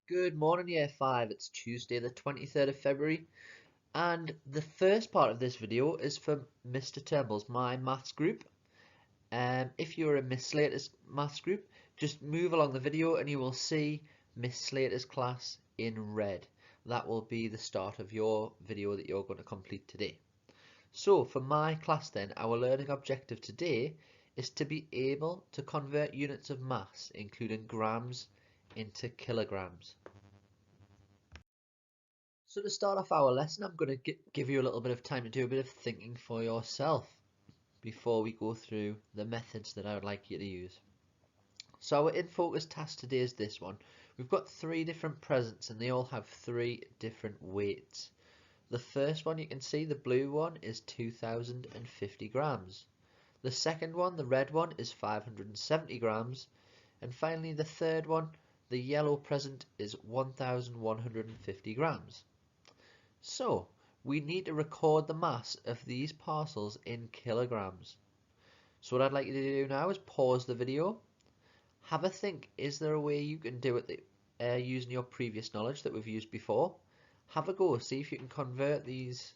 Good morning, Year 5. It's Tuesday, the 23rd of February, and the first part of this video is for Mr. Turnbull's My Maths group. If you're in Miss Slater's Maths group, just move along the video and you will see Miss Slater's class in red. That will be the start of your video that you're going to complete today. So, for my class then, our learning objective today is to be able to convert units of mass, including grams, into kilograms. So to start off our lesson, I'm going to give you a little bit of time to do a bit of thinking for yourself before we go through the methods that I would like you to use. So our in focus task today is this one. We've got three different presents and they all have three different weights. The first one, you can see the blue one, is 2050 grams. The second one, the red one, is 570 grams. And finally the third one, the yellow present, is 1150 grams. So, we need to record the mass of these parcels in kilograms. So what I'd like you to do now is pause the video, have a think, is there a way you can do it using your previous knowledge that we've used before? Have a go, see if you can convert these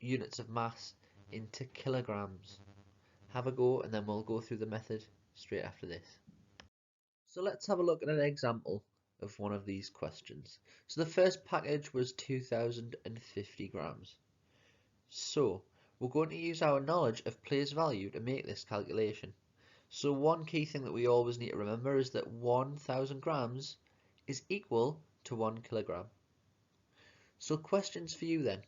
units of mass into kilograms. Have a go and then we'll go through the method straight after this. So let's have a look at an example of one of these questions. So the first package was 2050 grams. So we're going to use our knowledge of place value to make this calculation. So one key thing that we always need to remember is that 1000 grams is equal to 1 kilogram. So questions for you then.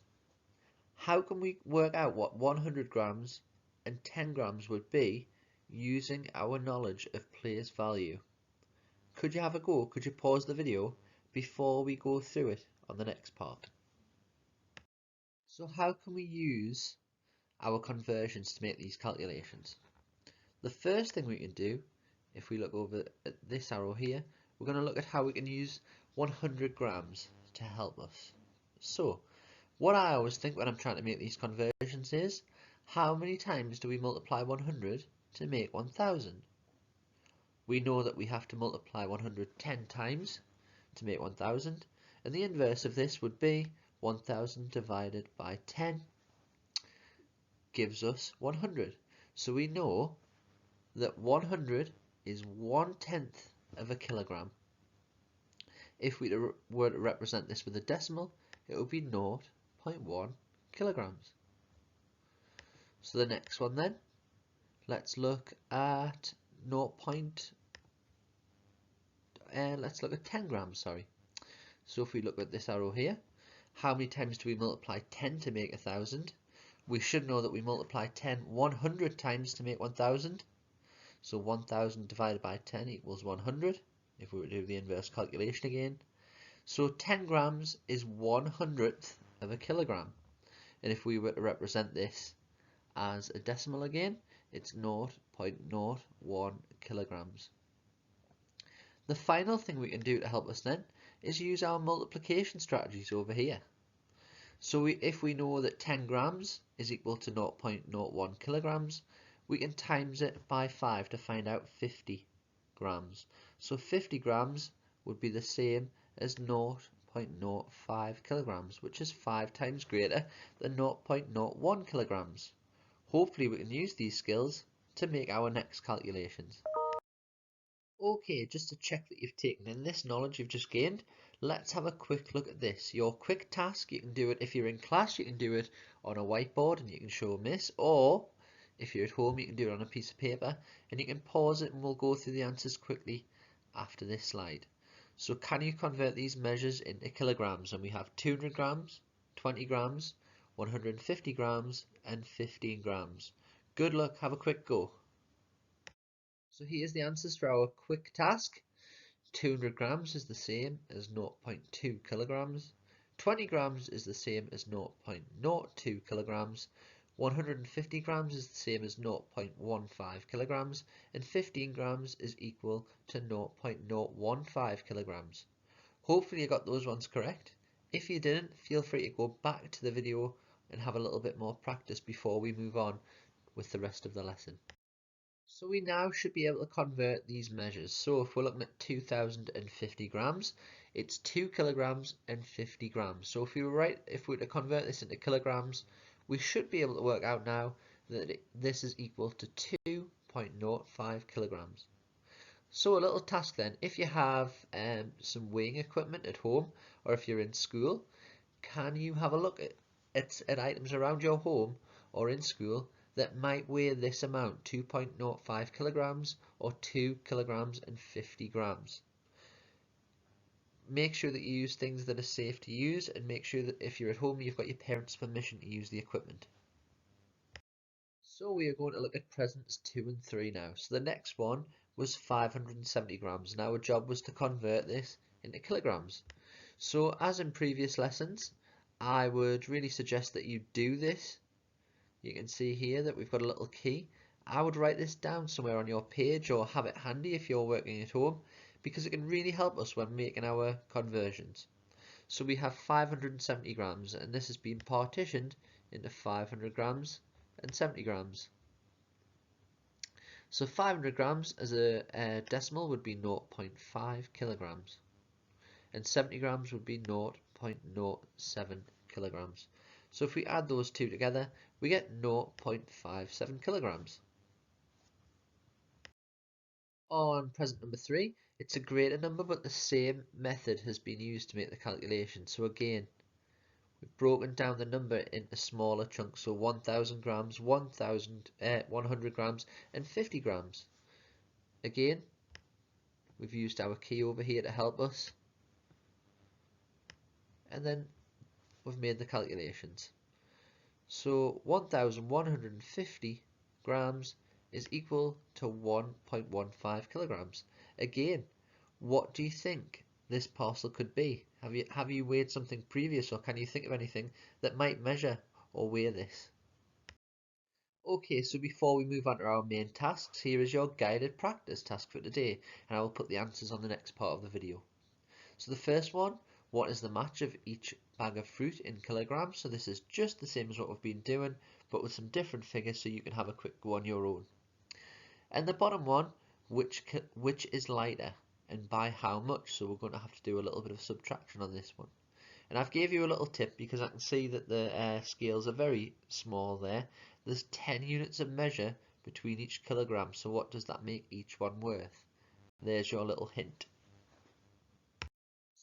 How can we work out what 100 grams and 10 grams would be using our knowledge of place value? Could you have a go? Could you pause the video before we go through it on the next part? So how can we use our conversions to make these calculations? The first thing we can do, if we look over at this arrow here, we're going to look at how we can use 100 grams to help us. So what I always think when I'm trying to make these conversions is, how many times do we multiply 100 to make 1000? We know that we have to multiply 110 times to make 1000, and the inverse of this would be 1000 divided by 10 gives us 100. So we know that 100 is 1/10 of a kilogram. If we were to represent this with a decimal, it would be 0.1 kilograms. So the next one then, let's look at 10 grams, sorry. So if we look at this arrow here, how many times do we multiply 10 to make 1000? We should know that we multiply 10 100 times to make 1000. So 1000 divided by 10 equals 100, if we were to do the inverse calculation again. So 10 grams is 1/100th of a kilogram. And if we were to represent this as a decimal again, it's 0.01 kilograms. The final thing we can do to help us then is use our multiplication strategies over here. So if we know that 10 grams is equal to 0.01 kilograms, we can times it by 5 to find out 50 grams. So 50 grams would be the same as 0.05 kilograms, which is 5 times greater than 0.01 kilograms. Hopefully we can use these skills to make our next calculations. Okay, just to check that you've taken in this knowledge you've just gained, let's have a quick look at this. Your quick task, you can do it if you're in class, you can do it on a whiteboard and you can show Miss, or if you're at home you can do it on a piece of paper and you can pause it and we'll go through the answers quickly after this slide. So can you convert these measures into kilograms? And we have 200 grams, 20 grams, 150 grams and 15 grams. Good luck, have a quick go. So here's the answers for our quick task. 200 grams is the same as 0.2 kilograms. 20 grams is the same as 0.02 kilograms. 150 grams is the same as 0.15 kilograms. And 15 grams is equal to 0.015 kilograms. Hopefully you got those ones correct. If you didn't, feel free to go back to the video and have a little bit more practice before we move on with the rest of the lesson. So we now should be able to convert these measures. So if we're looking at 2050 grams, it's 2 kilograms and 50 grams. So if we were to convert this into kilograms, we should be able to work out now that this is equal to 2.05 kilograms. So a little task then, if you have some weighing equipment at home, or if you're in school, can you have a look at items around your home or in school that might weigh this amount, 2.05 kilograms or 2 kilograms and 50 grams? Make sure that you use things that are safe to use, and make sure that if you're at home, you've got your parents' permission to use the equipment. So we are going to look at presents 2 and 3 now. So the next one was 570 grams. Now our job was to convert this into kilograms. So as in previous lessons, I would really suggest that you do this. You can see here that we've got a little key. I would write this down somewhere on your page or have it handy if you're working at home, because it can really help us when making our conversions. So we have 570 grams, and this has been partitioned into 500 grams and 70 grams. So 500 grams as a decimal would be 0.5 kilograms, and 70 grams would be 0.07 kilograms. So if we add those two together, we get 0.57 kilograms. On present number 3, it's a greater number, but the same method has been used to make the calculation. So again, we've broken down the number into smaller chunks, so 1000 grams, 100 grams, and 50 grams. Again, we've used our key over here to help us, and then we've made the calculations. So 1150 grams is equal to 1.15 kilograms. Again, what do you think this parcel could be? Have you weighed something previous, or can you think of anything that might measure or weigh this? Okay, so before we move on to our main tasks, here is your guided practice task for today, and I will put the answers on the next part of the video. So the first one, what is the match of each bag of fruit in kilograms? So this is just the same as what we've been doing, but with some different figures so you can have a quick go on your own. And the bottom one, which is lighter and by how much? So we're going to have to do a little bit of subtraction on this one. And I've gave you a little tip because I can see that the scales are very small there. There's 10 units of measure between each kilogram, so what does that make each one worth? There's your little hint.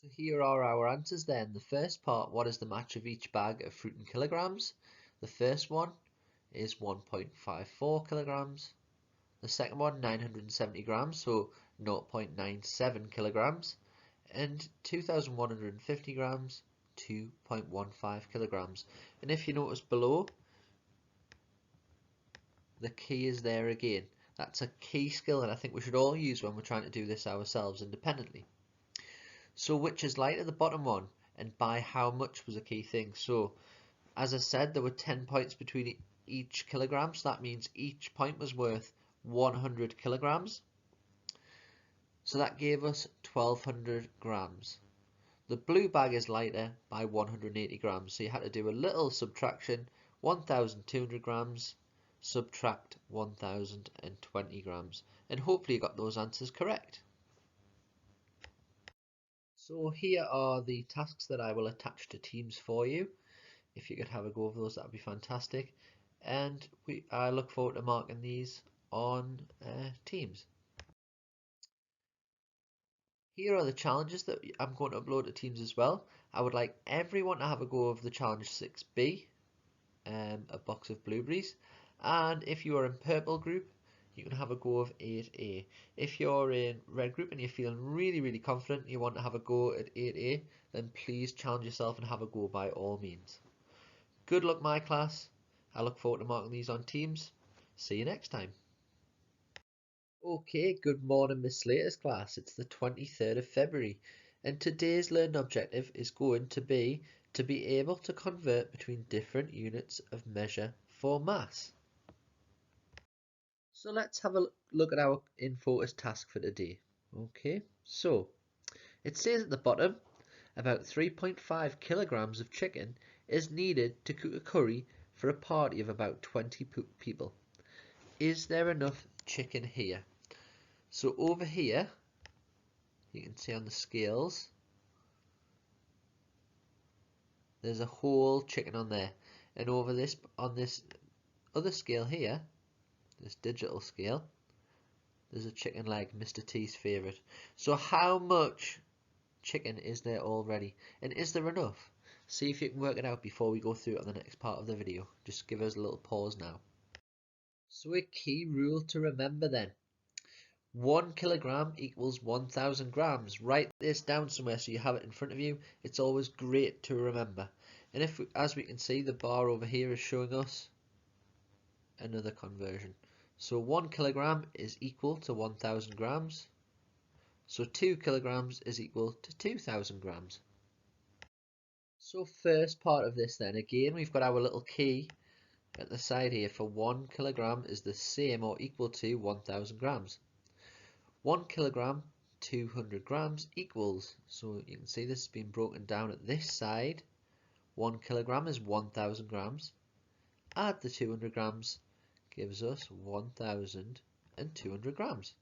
So here are our answers then. The first part, what is the match of each bag of fruit in kilograms? The first one is 1.54 kilograms. The second one, 970 grams, so 0.97 kilograms. And 2150 grams, 2.15 kilograms. And if you notice below, the key is there again. That's a key skill, and I think we should all use when we're trying to do this ourselves independently. So which is lighter, the bottom one, and by how much was a key thing. So as I said, there were 10 points between each kilogram, so that means each point was worth 100 kilograms. So that gave us 1200 grams. The blue bag is lighter by 180 grams, so you had to do a little subtraction. 1200 grams subtract 1020 grams, and hopefully you got those answers correct. So here are the tasks that I will attach to Teams for you. If you could have a go over those, that would be fantastic. And I look forward to marking these on Teams. Here are the challenges that I'm going to upload to Teams as well. I would like everyone to have a go of the challenge 6B, a box of blueberries. And if you are in purple group, you can have a go of 8A. If you're in red group and you're feeling really confident, you want to have a go at 8A, then please challenge yourself and have a go by all means. Good luck, my class. I look forward to marking these on Teams. See you next time. Okay, good morning, Miss Slater's class. It's the 23rd of February, and today's learning objective is going to be able to convert between different units of measure for mass. So let's have a look at our InFocus task for today. Okay, so it says at the bottom, about 3.5 kilograms of chicken is needed to cook a curry for a party of about 20 people. Is there enough chicken here. So over here, you can see on the scales, there's a whole chicken on there. And over this, on this other scale here, this digital scale, there's a chicken leg, Mr. T's favourite. So how much chicken is there already? And is there enough? See if you can work it out before we go through it on the next part of the video. Just give us a little pause now. So a key rule to remember then. 1 kilogram equals 1000 grams. Write this down somewhere so you have it in front of you. It's always great to remember. And if, as we can see, the bar over here is showing us another conversion. So 1 kilogram is equal to 1000 grams. So 2 kilograms is equal to 2000 grams. So first part of this then, again, we've got our little key at the side here for 1 kilogram is the same or equal to 1000 grams. 1 kilogram, 200 grams equals, so you can see this has been broken down at this side. 1 kilogram is 1000 grams. Add the 200 grams gives us 1200 grams.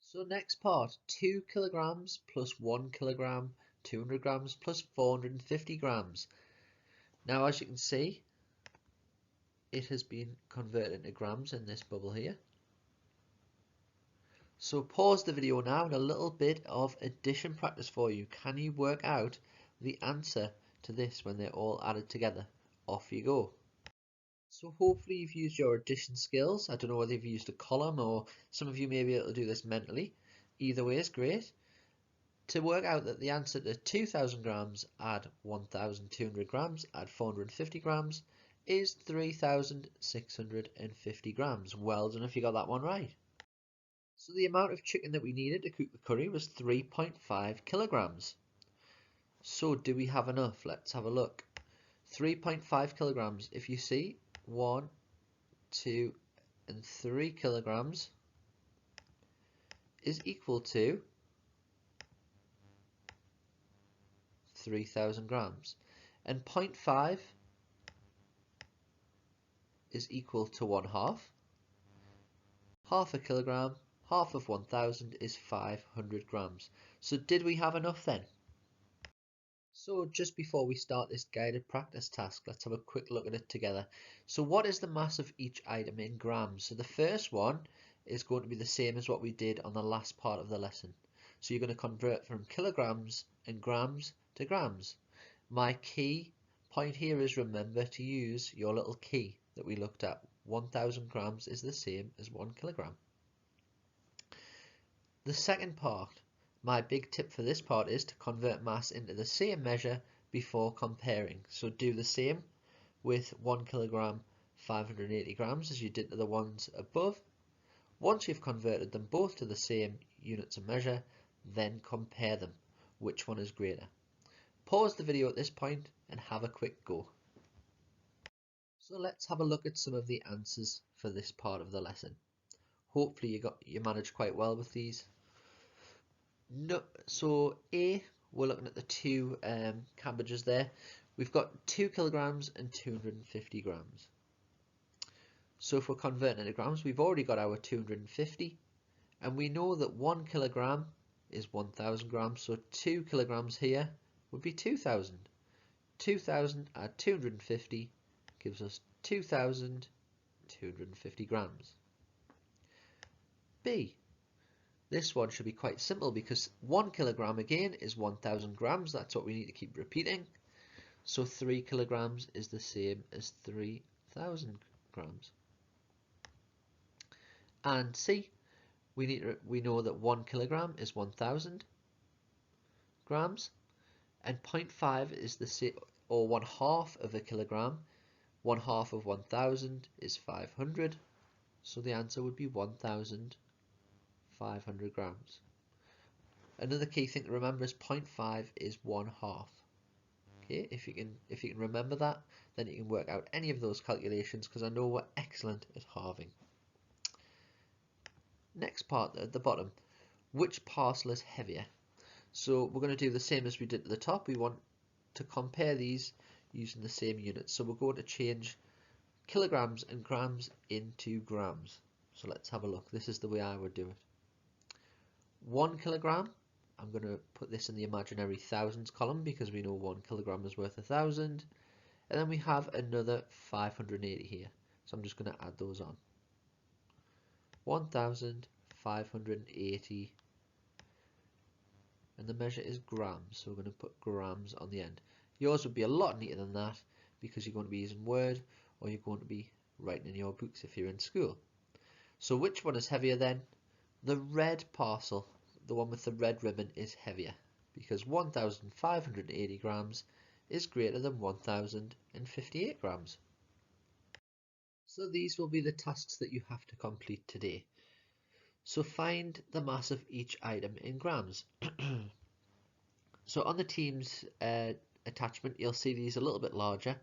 So next part, 2 kilograms plus 1 kilogram, 200 grams plus 450 grams. Now as you can see, it has been converted into grams in this bubble here. So pause the video now and a little bit of addition practice for you. Can you work out the answer to this when they're all added together? Off you go. So hopefully you've used your addition skills. I don't know whether you've used a column or some of you may be able to do this mentally. Either way is great. To work out that the answer to 2000 grams add 1200 grams add 450 grams is 3650 grams. Well done if you got that one right. So the amount of chicken that we needed to cook the curry was 3.5 kilograms. So do we have enough? Let's have a look. 3.5 kilograms. If you see 1, 2 and 3 kilograms is equal to 3000 grams. And 0.5 is equal to 1/2. Half a kilogram, half of 1000 is 500 grams. So did we have enough then? So just before we start this guided practice task, let's have a quick look at it together. So what is the mass of each item in grams? So the first one is going to be the same as what we did on the last part of the lesson. So you're going to convert from kilograms and grams to grams. My key point here is remember to use your little key that we looked at. 1000 grams is the same as 1 kilogram. The second part, my big tip for this part is to convert mass into the same measure before comparing. So do the same with 1 kilogram 580 grams as you did to the ones above. Once you've converted them both to the same units of measure, then compare them. Which one is greater? Pause the video at this point and have a quick go. So let's have a look at some of the answers for this part of the lesson. Hopefully you managed quite well with these. No, so A, we're looking at the two cabbages there. We've got 2 kilograms and 250 grams. So if we're converting into grams, we've already got our 250, and we know that 1 kilogram is 1000 grams, so 2 kilograms here would be 2000. 2000 add 250 gives us 2250 grams. B. This one should be quite simple because 1 kilogram again is 1000 grams. That's what we need to keep repeating. So 3 kilograms is the same as 3000 grams. And C, we know that 1 kilogram is 1000 grams, and 0.5 is the same, or 1/2 of a kilogram. 1/2 of 1000 is 500. So the answer would be 1500 grams. Another key thing to remember is 0.5 is 1/2. Okay, if you can remember that, then you can work out any of those calculations because I know we're excellent at halving. Next part at the bottom, which parcel is heavier? So we're going to do the same as we did at the top. We want to compare these using the same units. So we're going to change kilograms and grams into grams. So let's have a look. This is the way I would do it. 1 kilogram, I'm going to put this in the imaginary thousands column because we know 1 kilogram is worth 1,000. And then we have another 580 here. So I'm just going to add those on. 1,580. And the measure is grams, so we're going to put grams on the end. Yours would be a lot neater than that because you're going to be using Word or you're going to be writing in your books if you're in school. So which one is heavier then? The red parcel, the one with the red ribbon, is heavier because 1,580 grams is greater than 1,058 grams. So these will be the tasks that you have to complete today. So find the mass of each item in grams. So on the team's attachment, you'll see these a little bit larger,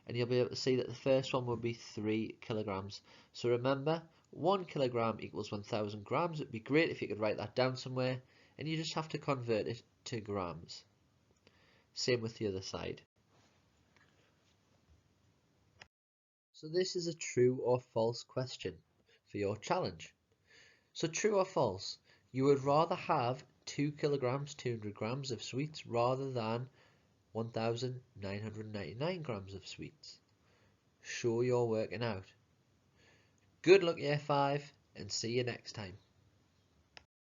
and you'll be able to see that the first one will be 3 kilograms. So remember, 1 kilogram equals 1,000 grams. It'd be great if you could write that down somewhere, and you just have to convert it to grams. Same with the other side. So this is a true or false question for your challenge. So true or false, you would rather have 2 kilograms, 200 grams of sweets rather than 1,999 grams of sweets. Show you're working out. Good luck, Year 5, and see you next time.